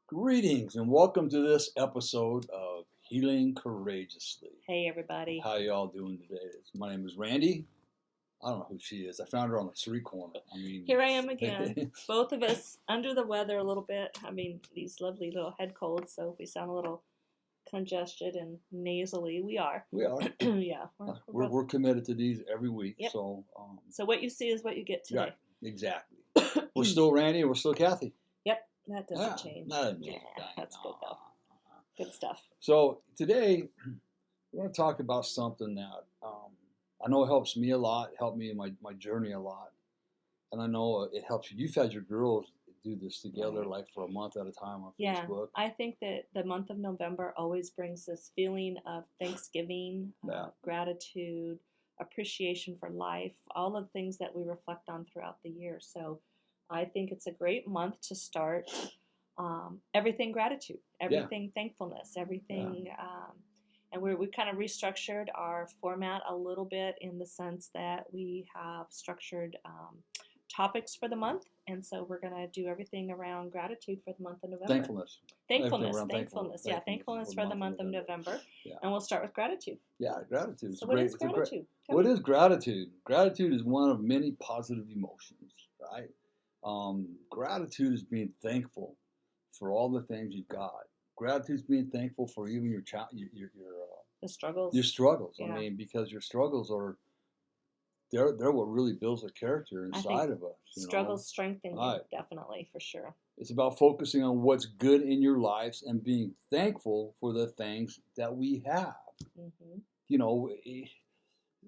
Greetings and welcome to this episode of Healing Courageously. Hey, everybody. How y'all doing today? My name is Randy. I don't know who she is. I found her on the street corner. Here I am again. Both of us under the weather a little bit. These lovely little head colds, so if we sound a little congested and nasally, we are. We are. Yeah. We're committed to these every week. Yep. So, So what you see is what you get today. right, exactly. We're still Randy and we're still Kathy. Yep, that doesn't change. That doesn't change. That's good though. Good stuff. So today we're going to talk about something that I know helps me a lot, helped me in my journey a lot. And I know it helps you. You've had your girls do this together Right. like for a month at a time on Yeah, Facebook. I think that the month of November always brings this feeling of Thanksgiving, Yeah. gratitude, appreciation for life, all of the things that we reflect on throughout the year. So I think it's a great month to start everything gratitude, everything thankfulness, everything. And we kind of restructured our format a little bit in the sense that we have structured topics for the month. And so we're going to do everything around gratitude for the month of November. Thankfulness. Thankfulness. Everything around Thankfulness. Yeah, thankfulness for the month of November. Yeah. And we'll start with gratitude. Yeah, gratitude. So what is gratitude? What is gratitude? Gratitude is one of many positive emotions, right? Gratitude is being thankful for all the things you've got. Gratitude is being thankful for even your The struggles. your struggles. Yeah. I mean, because your struggles are they're what really builds a character inside of us. Struggles strengthen you, Right. definitely, for sure. It's about focusing on what's good in your lives and being thankful for the things that we have. Mm-hmm. You know,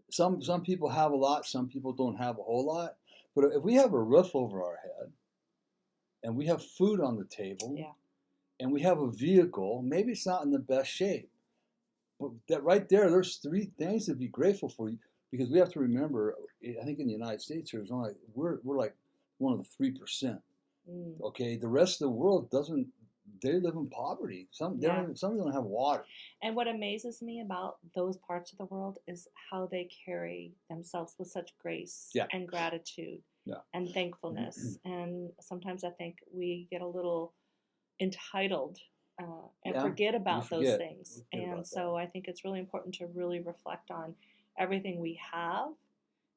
some people have a lot, some people don't have a whole lot. But if we have a roof over our head, and we have food on the table, Yeah. and we have a vehicle, maybe it's not in the best shape, but that right there, there's three things to be grateful for. Because we have to remember, I think in the United States, there's only we're like one of the 3%. Okay, the rest of the world doesn't. They live in poverty. Some don't have water. And what amazes me about those parts of the world is how they carry themselves with such grace and gratitude and thankfulness. And sometimes I think we get a little entitled and forget about those things. And so I think it's really important to really reflect on everything we have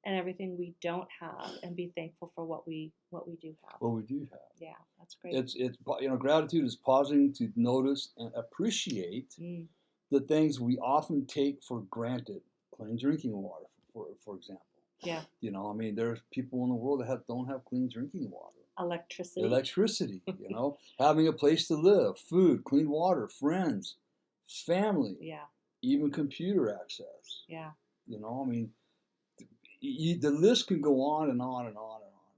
and everything we don't have, and be thankful for what we do have. What we do have. Yeah, that's great. It's gratitude is pausing to notice and appreciate the things we often take for granted. Clean drinking water, for example. Yeah. There's people in the world that don't have clean drinking water. Electricity. Having a place to live, food, clean water, friends, family. Yeah. Even computer access. Yeah. The list can go on and on and on and on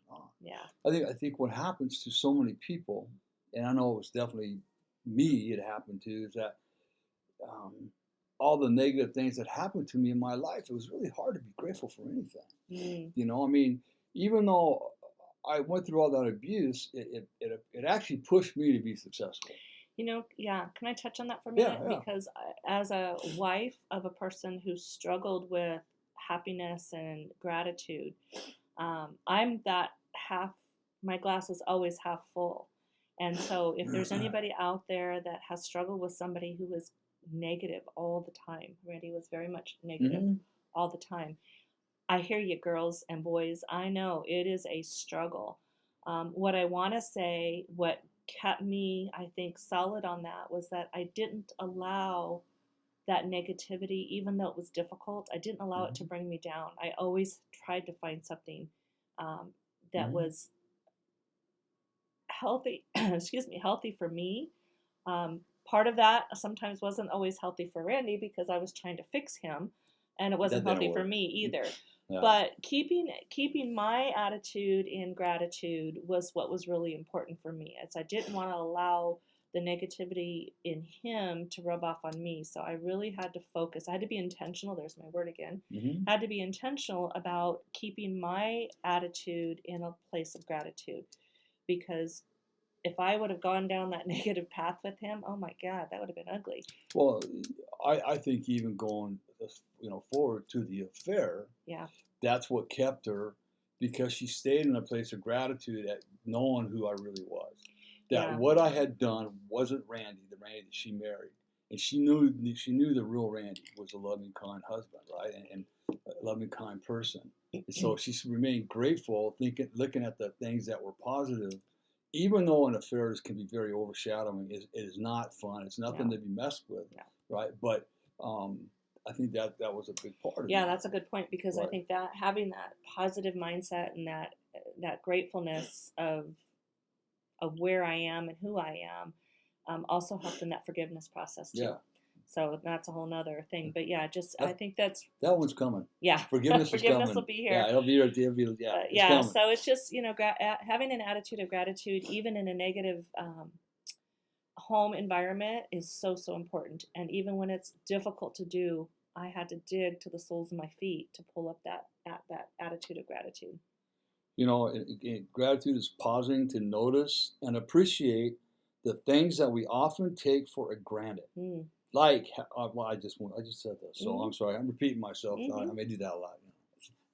and on. Yeah. I think what happens to so many people, and I know it was definitely me it happened to, is that all the negative things that happened to me in my life, it was really hard to be grateful for anything. Even though I went through all that abuse, it actually pushed me to be successful. Can I touch on that for a minute? Yeah. Because as a wife of a person who struggled with happiness and gratitude, I'm that half, my glass is always half full. And so if there's anybody out there that has struggled with somebody who is negative all the time, Randy was very much negative all the time, I hear you, girls and boys. I know it is a struggle. What I want to say, what kept me, I think, solid on that was that I didn't allow that negativity, even though it was difficult, I didn't allow it to bring me down. I always tried to find something that was healthy, healthy for me. Part of that sometimes wasn't always healthy for Randy because I was trying to fix him, and it wasn't healthy for me either. Yeah. But keeping my attitude in gratitude was what was really important for me, as I didn't want to allow the negativity in him to rub off on me. So I really had to focus. I had to be intentional. There's my word again. I had to be intentional about keeping my attitude in a place of gratitude, because if I would have gone down that negative path with him, oh my God, that would have been ugly. Well, I think even going forward to the affair, that's what kept her, because she stayed in a place of gratitude at knowing who I really was. that Yeah. what I had done wasn't Randy, the Randy that she married, and she knew the real Randy was a loving, kind husband, right, and a loving, kind person. And so she remained grateful, looking at the things that were positive, even though an affair can be very overshadowing. It is not fun. It's nothing No. to be messed with, No. right? But I think that was a big part of Yeah, it. that's a good point, because I Right. think that having that positive mindset and that gratefulness of where I am and who I am also helped in that forgiveness process too. Yeah. So that's a whole nother thing. But yeah, I That, think that's, that one's coming. yeah, Forgiveness is forgiveness coming. will be here. Yeah, it'll be here. Yeah, But it's yeah, coming. so it's just, having an attitude of gratitude, even in a negative home environment, is so important. And even when it's difficult to do, I had to dig to the soles of my feet to pull up that attitude of gratitude. Gratitude is pausing to notice and appreciate the things that we often take for granted. Mm. Like, well, I just said this, so I'm Mhm. sorry. I'm repeating myself. I Mhm. may do that a lot.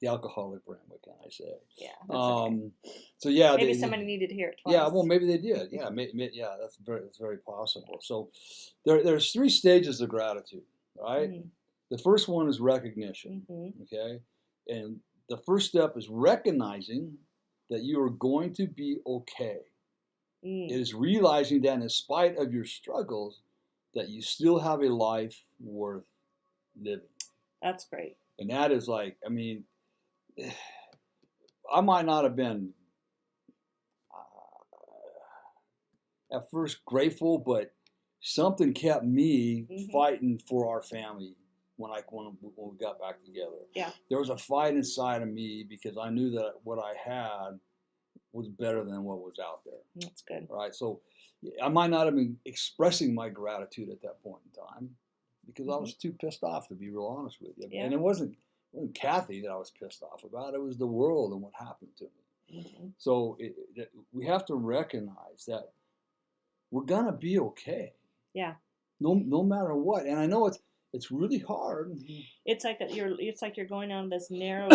The alcoholic brain. What can I say? Yeah, that's okay. So yeah, Maybe somebody needed to hear it twice. yeah. Well, maybe they did. Yeah, yeah. That's very possible. So there's three stages of gratitude. Right. Mm. The first one is recognition. Mhm. Okay, and the first step is recognizing that you are going to be okay. It Mm. is realizing that in spite of your struggles, that you still have a life worth living. That's great. And that is like, I mean, I might not have been at first grateful, but something kept me Mhm. fighting for our family when we got back together. Yeah. There was a fight inside of me because I knew that what I had was better than what was out there. That's good. Right. So I might not have been expressing my gratitude at that point in time because I was too pissed off, to be real honest with you. Yeah. And it wasn't Kathy that I was pissed off about. It was the world and what happened to me. Mhm. So we have to recognize that we're gonna be okay. Yeah. No matter what. And I know it's really hard. It's like you're going on this narrow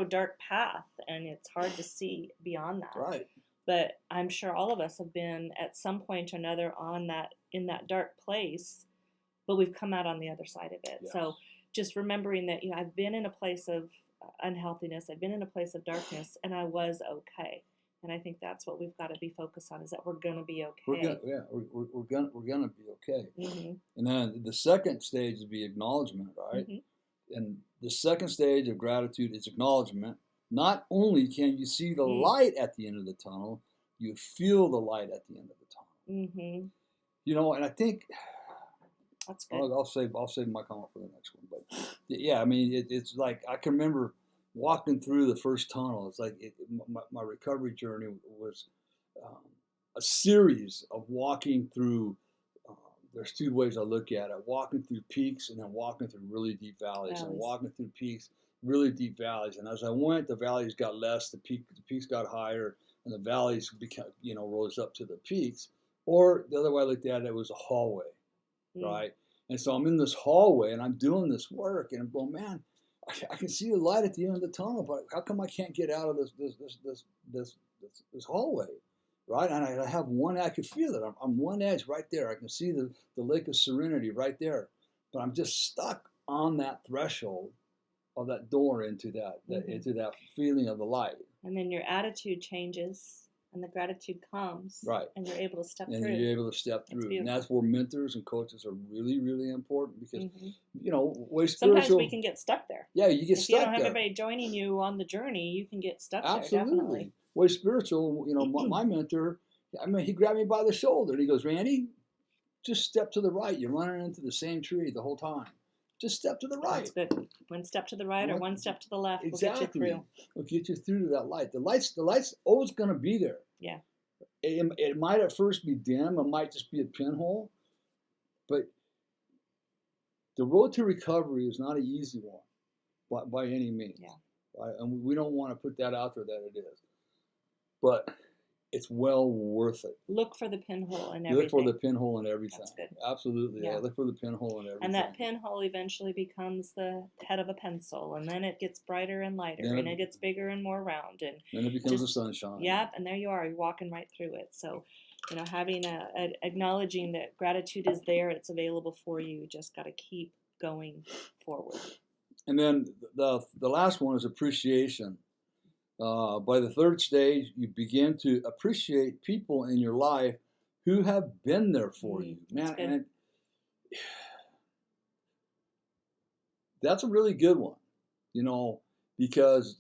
dark path, and it's hard to see beyond that. Right. But I'm sure all of us have been at some point or another in that dark place, but we've come out on the other side of it. Yes. So just remembering that, I've been in a place of unhealthiness, I've been in a place of darkness, and I was okay. And I think that's what we've got to be focused on, is that we're gonna be okay. We're gonna be okay. Mm-hmm. And then the second stage would be acknowledgement, right? Mm-hmm. And the second stage of gratitude is acknowledgement. Not only can you see the Mm. light at the end of the tunnel, you feel the light at the end of the tunnel. Mm-hmm. And I think That's good. I'll save my comment for the next one. But yeah, I mean, it's like I can remember walking through the first tunnel. It's like my recovery journey was um, a series of walking through. There's two ways I look at it: walking through peaks and then walking through really deep valleys. And walking through peaks, really deep valleys. And as I went, the valleys got less, the peaks got higher, and the valleys rose up to the peaks. Or the other way I looked at it was a hallway, right? And so I'm in this hallway and I'm doing this work, and I'm going, man, I can see the light at the end of the tunnel, but how come I can't get out of this hallway, right? And I have I can feel it. I'm one edge right there. I can see the lake of serenity right there, but I'm just stuck on that threshold of that door into that feeling of the light. And then your attitude changes, and the gratitude comes, right? And you're able to step through. And you're able to step through, and that's where mentors and coaches are really, really important because way spiritual. Sometimes we can get stuck there. Yeah, you get if stuck there. If you don't have everybody joining you on the journey, you can get stuck Absolutely. there. Definitely. Way spiritual. My mentor. I mean, he grabbed me by the shoulder and he goes, "Randy, just step to the right. You're running into the same tree the whole time. Just step to the right." That's good. One step to the right or one step to the left will get you through. Will get you through to that light. The light's always going to be there. Yeah. It might at first be dim. It might just be a pinhole. But the road to recovery is not an easy one by any means. Yeah. Right? And we don't want to put that out there that it is. But it's well worth it. Look for the pinhole in You look for everything. the pinhole in everything. That's good. Absolutely, yeah. Yeah. Look for the pinhole in everything. And that pinhole eventually becomes the head of a pencil, and then it gets brighter and lighter, Then and it gets bigger and more round, and then it becomes the just sunshine. yep. And there you are, you're walking right through it. So, having acknowledging that gratitude is there, it's available for you. You just got to keep going forward. And then the last one is appreciation. By the third stage, you begin to appreciate people in your life who have been there for you, man. And that's a really good one, because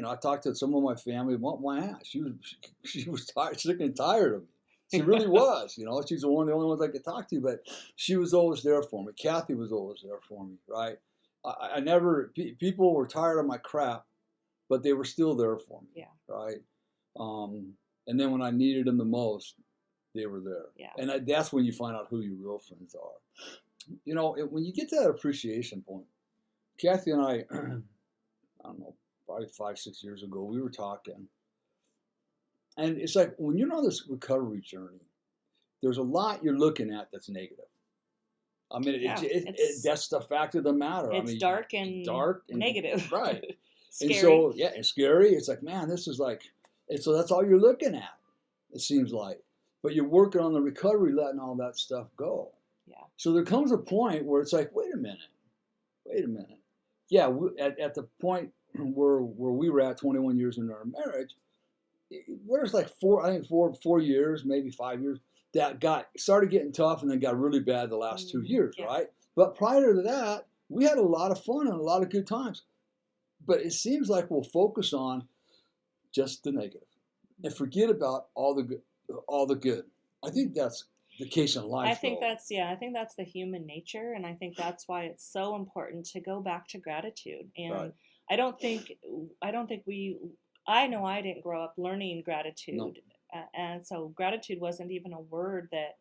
I talked to some of my family. My aunt, she was tired, sick and tired of me. She really was. She's the only ones I could talk to, but she was always there for me. Kathy was always there for me, right? I never. People were tired of my crap, but they were still there for me. Yeah. Right. And then when I needed them the most, they were there. Yeah. And that's when you find out who your real friends are. When you get to that appreciation point, Kathy and I don't know, probably 5-6 years ago, we were talking. And it's like when you're on this recovery journey, there's a lot you're looking at that's negative. I mean, that's the fact of the matter. It's dark and negative. Right. Scary. And so, yeah, it's scary. It's like, man, this is like, and so that's all you're looking at, it seems like. But you're working on the recovery, letting all that stuff go. Yeah. So there comes a point where it's like, wait a minute. Yeah, at the point where we were at 21 years into our marriage, there's like 4 years, maybe 5 years, that started getting tough and then got really bad the last 2 years, yeah. right? But prior to that, we had a lot of fun and a lot of good times. But it seems like we'll focus on just the negative and forget about all the good. I think that's the case in life. I think that's the human nature, and I think that's why it's so important to go back to gratitude. And right. I know I didn't grow up learning gratitude. No. And so gratitude wasn't even a word that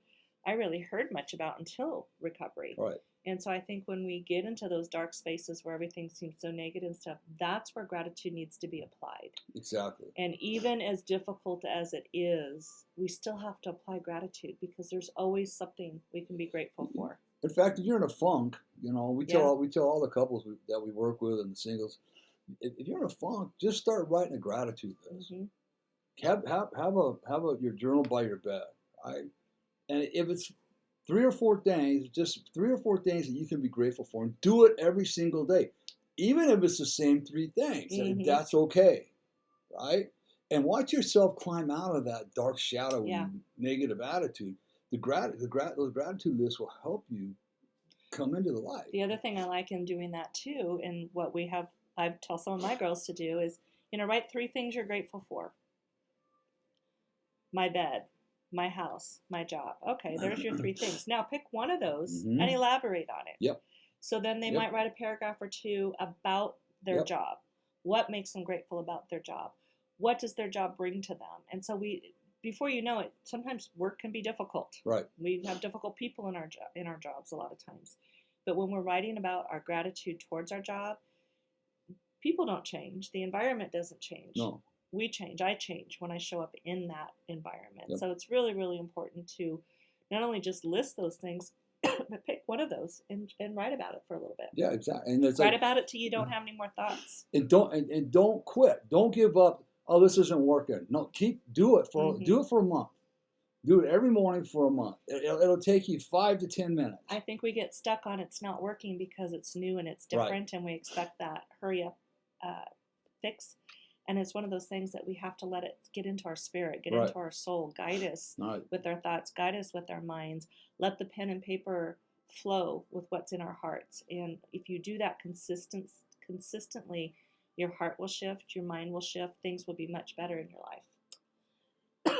I really heard much about until recovery. Right. And so I think when we get into those dark spaces where everything seems so negative and stuff, that's where gratitude needs to be applied. Exactly. And even as difficult as it is, we still have to apply gratitude because there's always something we can be grateful for. In fact, if you're in a funk, we tell all the couples that we work with and the singles, if you're in a funk, just start writing a gratitude list. Mm-hmm. Have your journal by your bed, right? And if it's 3 or 4 things, just 3 or 4 things that you can be grateful for, and do it every single day, even if it's the same 3 things. Mm-hmm. That's okay, right? And watch yourself climb out of that dark, shadowy, negative attitude. Those gratitude lists will help you come into the light. The other thing I like in doing that too, and what I tell some of my girls to do is, write 3 things you're grateful for. My bed, my house, my job. Okay, there's your 3 things. Now pick one of those mm-hmm. and elaborate on it. Yep. So then they might write a paragraph or 2 about their job. What makes them grateful about their job? What does their job bring to them? And so before you know it, sometimes work can be difficult. Right. We have difficult people in our jobs a lot of times. But when we're writing about our gratitude towards our job, people don't change. The environment doesn't change. No. We change. I change when I show up in that environment. Yep. So it's really, really important to not only just list those things, but pick one of those and write about it for a little bit. Yeah, exactly. And write about it till you don't have any more thoughts. And don't quit. Don't give up. Oh, this isn't working. No, do it for a month. Do it every morning for a month. It'll take you 5 to 10 minutes. I think we get stuck on it's not working because it's new and it's different, and we expect that hurry up fix. And it's one of those things that we have to let it get into our spirit, get into our soul, guide us with our thoughts, guide us with our minds. Let the pen and paper flow with what's in our hearts. And if you do that consistently, your heart will shift, your mind will shift, things will be much better in your life.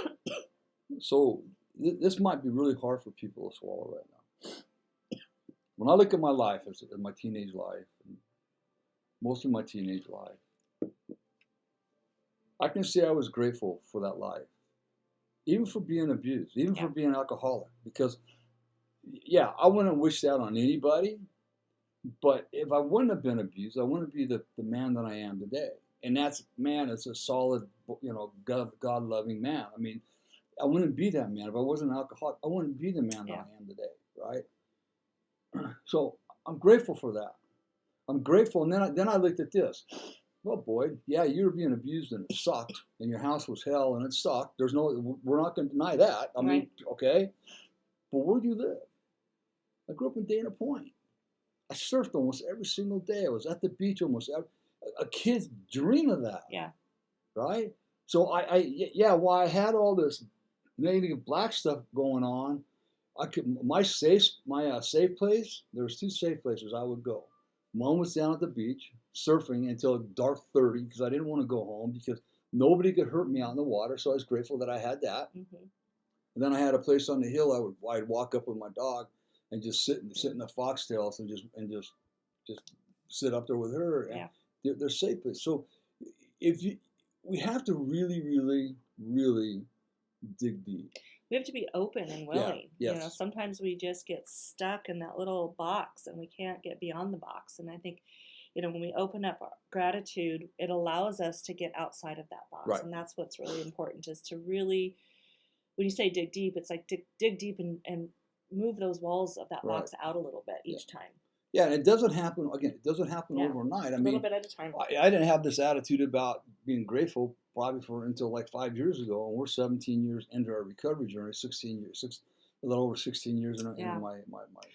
So this might be really hard for people to swallow right now. When I look at my life, as my teenage life, and most of my teenage life, I can say I was grateful for that life, even for being abused, even for being alcoholic, because, I wouldn't wish that on anybody, but if I wouldn't have been abused, I wouldn't be the man that I am today. And that's, man, it's a solid, God loving man. I mean, I wouldn't be that man if I wasn't an alcoholic. I wouldn't be the man that Yeah. I am today, right? So I'm grateful for that. I'm grateful, and then I looked at this. Well, Boyd, yeah, you were being abused and it sucked, and your house was hell and it sucked. We're not going to deny that. I mean, okay, but where do you live? I grew up in Dana Point. I surfed almost every single day. I was at the beach almost every. A kid's dream of that. Yeah. Right. So while I had all this negative black stuff going on, my safe place. There was 2 safe places I would go. One was down at the beach surfing until dark 30 because I didn't want to go home because nobody could hurt me out in the water. So I was grateful that I had that. Mm-hmm. And then I had a place on the hill I'd walk up with my dog and just sit in the foxtails and just sit up there with her. Yeah. They're safe places. So we have to really, really, really dig deep. We have to be open and willing. Yeah, yes. Sometimes we just get stuck in that little box and we can't get beyond the box. And I think, when we open up our gratitude, it allows us to get outside of that box. Right. And that's what's really important, is to really, when you say dig deep, it's like dig deep and move those walls of that box out a little bit each time. Yeah, and it doesn't happen overnight. A little bit at a time. I didn't have this attitude about being grateful probably until like 5 years ago, and we're 17 years into our recovery journey, 16 years, a little over 16 years into my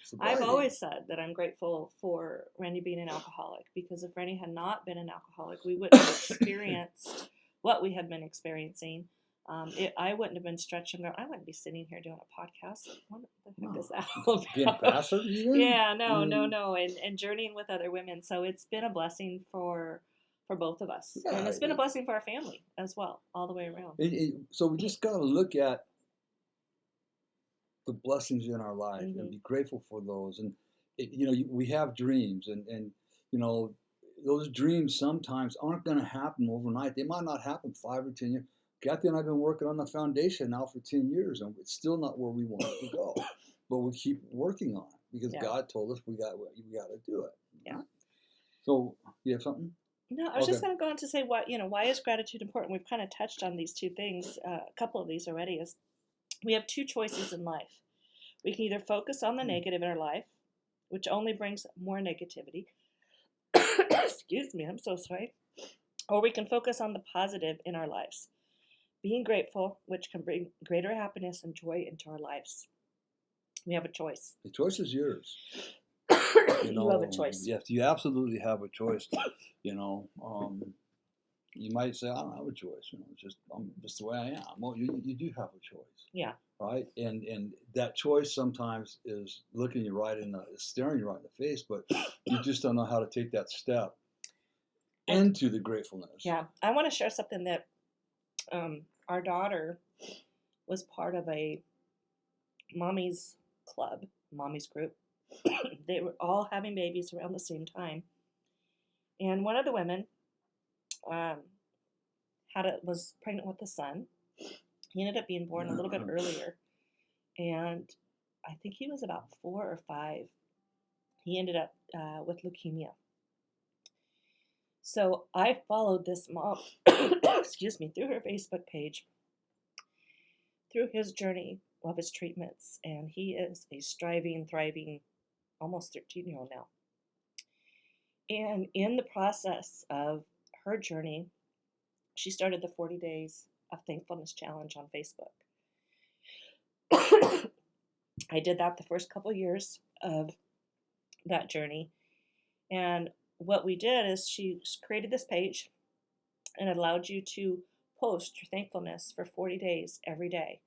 sobriety. I've always said that I'm grateful for Randy being an alcoholic, because if Randy had not been an alcoholic, we wouldn't have experienced what we have been experiencing. I wouldn't have been stretching. I wouldn't be sitting here doing a podcast. What the heck is that all about? Being passive, even? Yeah, no, and journeying with other women. So it's been a blessing for both of us, and it's been a blessing for our family as well, all the way around. So we just got to look at the blessings in our life and be grateful for those. And we have dreams, and those dreams sometimes aren't going to happen overnight. They might not happen 5 or 10 years. Kathy and I have been working on the foundation now for 10 years, and it's still not where we want it to go. But we keep working on it because God told us we got to do it. Yeah. So, you have something? No, I was just going to go on to say why is gratitude important? We've kind of touched on these 2 things, a couple of these already. Is we have 2 choices in life. We can either focus on the negative in our life, which only brings more negativity. Excuse me, I'm so sorry. Or we can focus on the positive in our lives. Being grateful, which can bring greater happiness and joy into our lives. We have a choice. The choice is yours. You have a choice. Yes, you absolutely have a choice. You might say, I don't have a choice. I'm just the way I am. Well, you do have a choice. Yeah. Right? And that choice sometimes is staring you right in the face, but you just don't know how to take that step into the gratefulness. Yeah. I want to share something that our daughter was part of a mommy's club, mommy's group. They were all having babies around the same time. And one of the women was pregnant with a son. He ended up being born a little bit earlier. And I think he was about 4 or 5. He ended up with leukemia. So I followed this mom, excuse me, through her Facebook page, through his journey of his treatments. And he is a striving, thriving, almost 13-year-old now. And in the process of her journey, she started the 40 Days of Thankfulness Challenge on Facebook. I did that the first couple of years of that journey. And what we did is she created this page, and it allowed you to post your thankfulness for 40 days every day.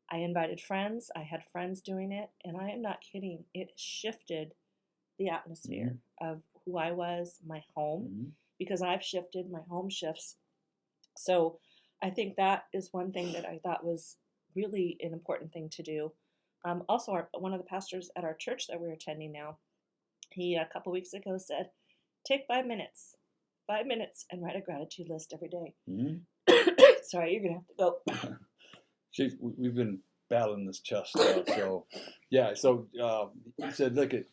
I invited friends. I had friends doing it, and I am not kidding. It shifted the atmosphere of who I was, my home, because I've shifted, my home shifts. So I think that is one thing that I thought was really an important thing to do. Also, one of the pastors at our church that we're attending now, he a couple weeks ago said, take 5 minutes, and write a gratitude list every day. Sorry, you're going to have to go. We've been battling this chest stuff. So, yeah. So he said, look, in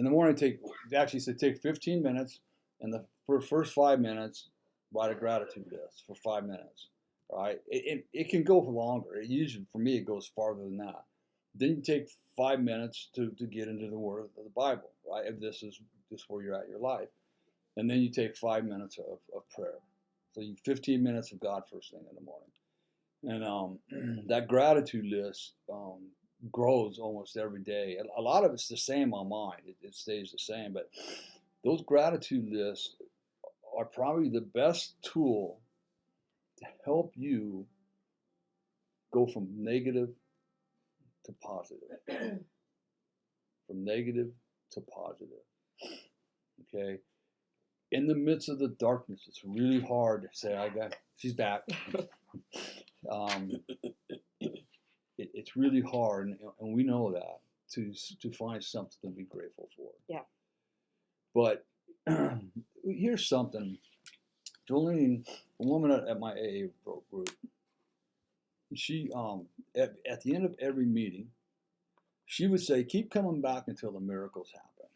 the morning, take 15 minutes, and the first 5 minutes, write a gratitude list for 5 minutes. Right? It can go for longer. It usually, for me, it goes farther than that. Then you take 5 minutes to get into the Word of the Bible, right? If this is just where you're at in your life. And then you take 5 minutes of prayer. So 15 minutes of God first thing in the morning. And that gratitude list grows almost every day. A lot of it's the same on mine. It stays the same. But those gratitude lists are probably the best tool to help you go from negative to positive. From negative to positive. Okay? In the midst of the darkness, it's really hard to say, she's back. It's really hard, and we know that, to find something to be grateful for. Yeah. But here's something. Jolene, a woman at my AA group, she at the end of every meeting, she would say, keep coming back until the miracles happen.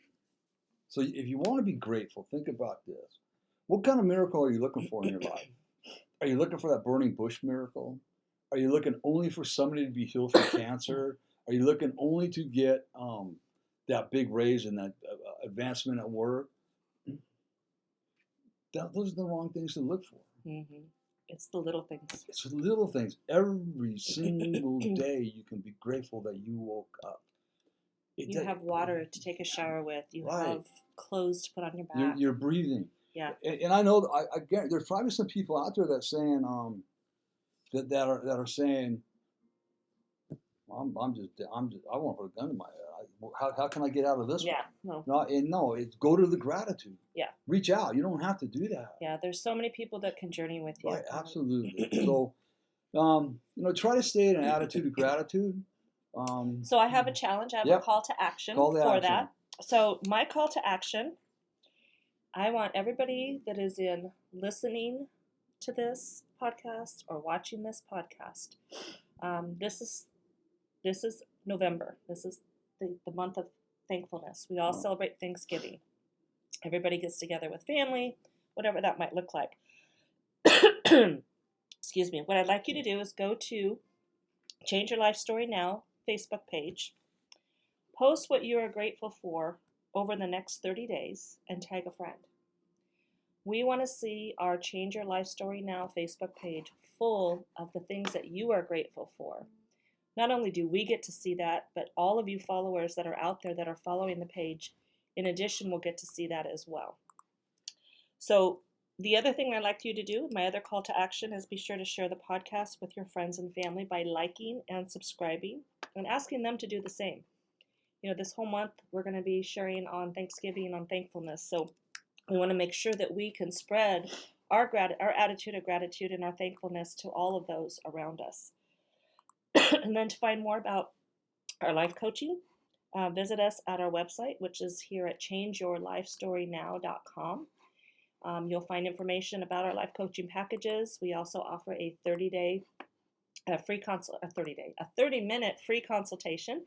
So if you want to be grateful, think about this. What kind of miracle are you looking for in your life? Are you looking for that burning bush miracle? Are you looking only for somebody to be healed from cancer? Are you looking only to get that big raise and that advancement at work? Those are the wrong things to look for. Mm-hmm. It's the little things. It's the little things. Every single day you can be grateful that you woke up. You have water to take a shower with. You have clothes to put on your back. You're breathing. Yeah. And I know again, there's probably some people out there that saying that are saying, I want to put a gun to my head. How can I get out of this? Yeah. One? No. It's go to the gratitude. Yeah. Reach out. You don't have to do that. Yeah. There's so many people that can journey with you. Right. Absolutely. So, try to stay in an attitude of gratitude. So I have a challenge. I have a call to action for that. So my call to action, I want everybody that is listening to this podcast or watching this podcast. This is November. This is the month of thankfulness. We all celebrate Thanksgiving. Everybody gets together with family, whatever that might look like. Excuse me. What I'd like you to do is go to Change Your Life Story Now Facebook page, post what you are grateful for over the next 30 days, and tag a friend. We want to see our Change Your Life Story Now Facebook page full of the things that you are grateful for. Not only do we get to see that, but all of you followers that are out there that are following the page, in addition, will get to see that as well. So the other thing I'd like you to do, my other call to action, is be sure to share the podcast with your friends and family by liking and subscribing and asking them to do the same. This whole month we're going to be sharing on Thanksgiving, on thankfulness. So we want to make sure that we can spread our attitude of gratitude and our thankfulness to all of those around us. And then to find more about our life coaching, visit us at our website, which is here at changeyourlifestorynow.com. You'll find information about our life coaching packages. We also offer a 30-minute free consultation.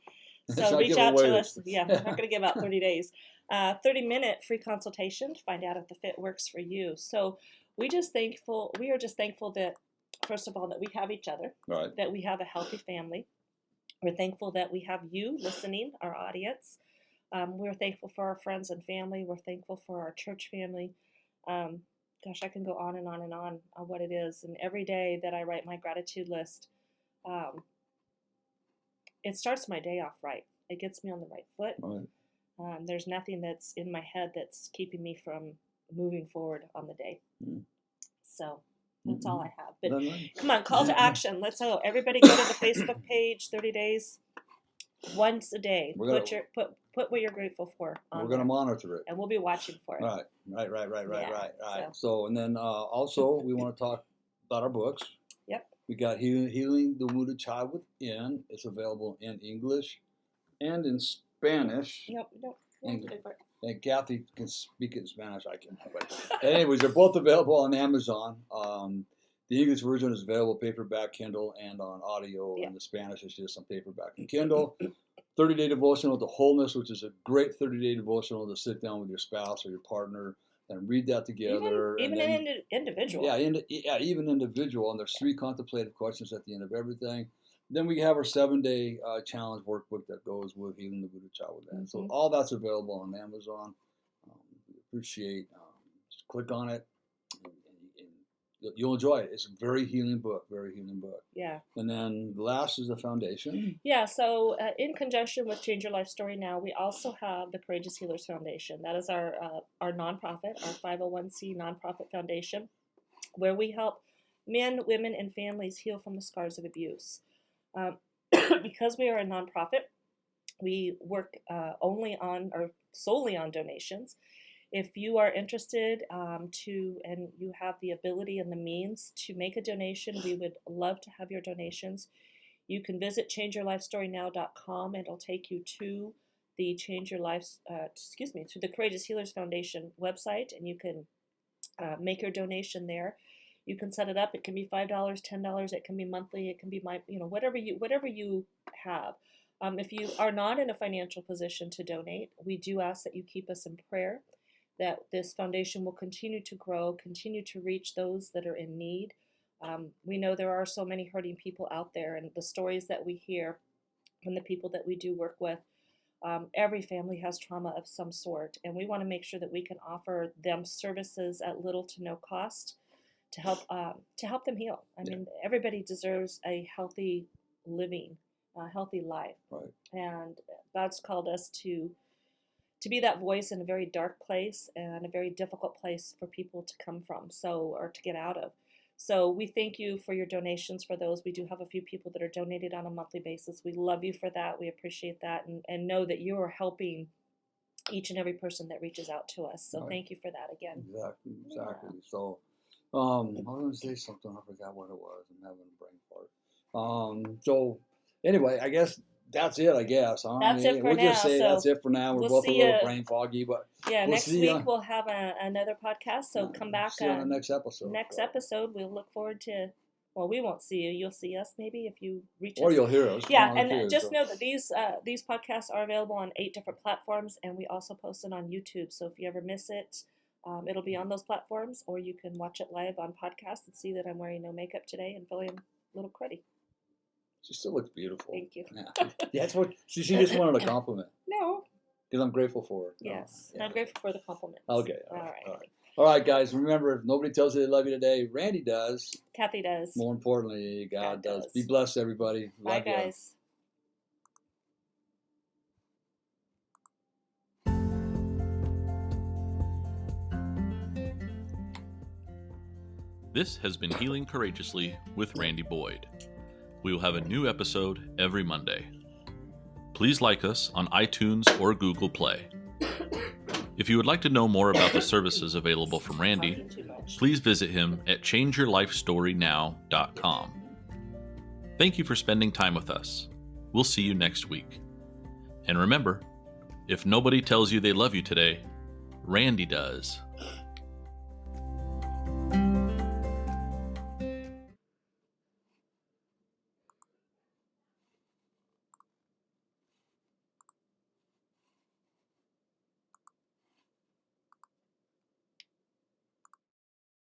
So reach out to us. Yeah, we're not going to give out 30 days. 30-minute free consultation to find out if the fit works for you. So we are just thankful that, first of all, that we have each other, that we have a healthy family. We're thankful that we have you listening, our audience. We're thankful for our friends and family. We're thankful for our church family. Gosh, I can go on and on and on what it is. And every day that I write my gratitude list, it starts my day off right. It gets me on the right foot. There's nothing that's in my head that's keeping me from moving forward on the day. So that's all I have. But come on, call to action. Let's go. Everybody go to the Facebook page, 30 days, once a day. Put what you're grateful for on We're going to monitor it. and we'll be watching for it. Right. Yeah, So, and then also we want to talk about our books. Yep. We got Healing the Wounded Child Within. It's available in English and in Spanish. Nope. And Kathy can speak it in Spanish. I can't. But anyways, they're both available on Amazon. The English version is available paperback, Kindle, and on audio. And the Spanish is just on paperback and Kindle. 30-day devotional to wholeness, which is a great 30-day devotional to sit down with your spouse or your partner and read that together. Even and an individual. Yeah, even individual. And there's 3 contemplative questions at the end of everything. Then we have our 7-day challenge workbook that goes with Healing the Buddha Child Within. So all that's available on Amazon. We appreciate. Just click on it, and you'll enjoy it. It's a very healing book. Very healing book. Yeah. And then the last is the foundation. Yeah. So in conjunction with Change Your Life Story Now, we also have the Courageous Healers Foundation. That is our nonprofit, our 501c nonprofit foundation, where we help men, women, and families heal from the scars of abuse. Because we are a nonprofit, we work only on or solely on donations. If you are interested and you have the ability and the means to make a donation, we would love to have your donations. You can visit changeyourlifestorynow.com, and it'll take you to the to the Courageous Healers Foundation website, and you can make your donation there. You can set it up. It can be $5, $10. It can be monthly. It can be whatever you have. If you are not in a financial position to donate, we do ask that you keep us in prayer, that this foundation will continue to grow, continue to reach those that are in need. We know there are so many hurting people out there, and the stories that we hear from the people that we do work with, every family has trauma of some sort, and we want to make sure that we can offer them services at little to no cost to help them heal. I mean, everybody deserves a healthy living, a healthy life. Right. And God's called us to be that voice in a very dark place and a very difficult place for people to come from, or to get out of. So we thank you for your donations for those. We do have a few people that are donated on a monthly basis. We love you for that. We appreciate that, and know that you are helping each and every person that reaches out to us. So thank you for that again. Exactly. Yeah. So I was going to say something. I forgot what it was. I'm having a brain fart. So anyway, I guess that's it. That's it for we'll now. Just say so that's it for now. We're both a little brain foggy, but next week we'll have another podcast. So come back. See you on the next episode. Next episode, we'll look forward to. Well, we won't see you. You'll see us maybe if you reach us. Or you'll hear us. Yeah, and just know that these podcasts are available on 8 different platforms, and we also post it on YouTube. So if you ever miss it, it'll be on those platforms, or you can watch it live on podcast and see that I'm wearing no makeup today and feeling a little cruddy. She still looks beautiful. Thank you. Yeah, that's what she just wanted a compliment. No. Because I'm grateful for her. Yes, I'm grateful for the compliments. Okay. All right. All right, guys. Remember, if nobody tells you they love you today, Randy does. Kathy does. More importantly, God does. Be blessed, everybody. Love Bye, guys. This has been Healing Courageously with Randy Boyd. We will have a new episode every Monday. Please like us on iTunes or Google Play. If you would like to know more about the services available from Randy, please visit him at changeyourlifestorynow.com. Thank you for spending time with us. We'll see you next week. And remember, if nobody tells you they love you today, Randy does.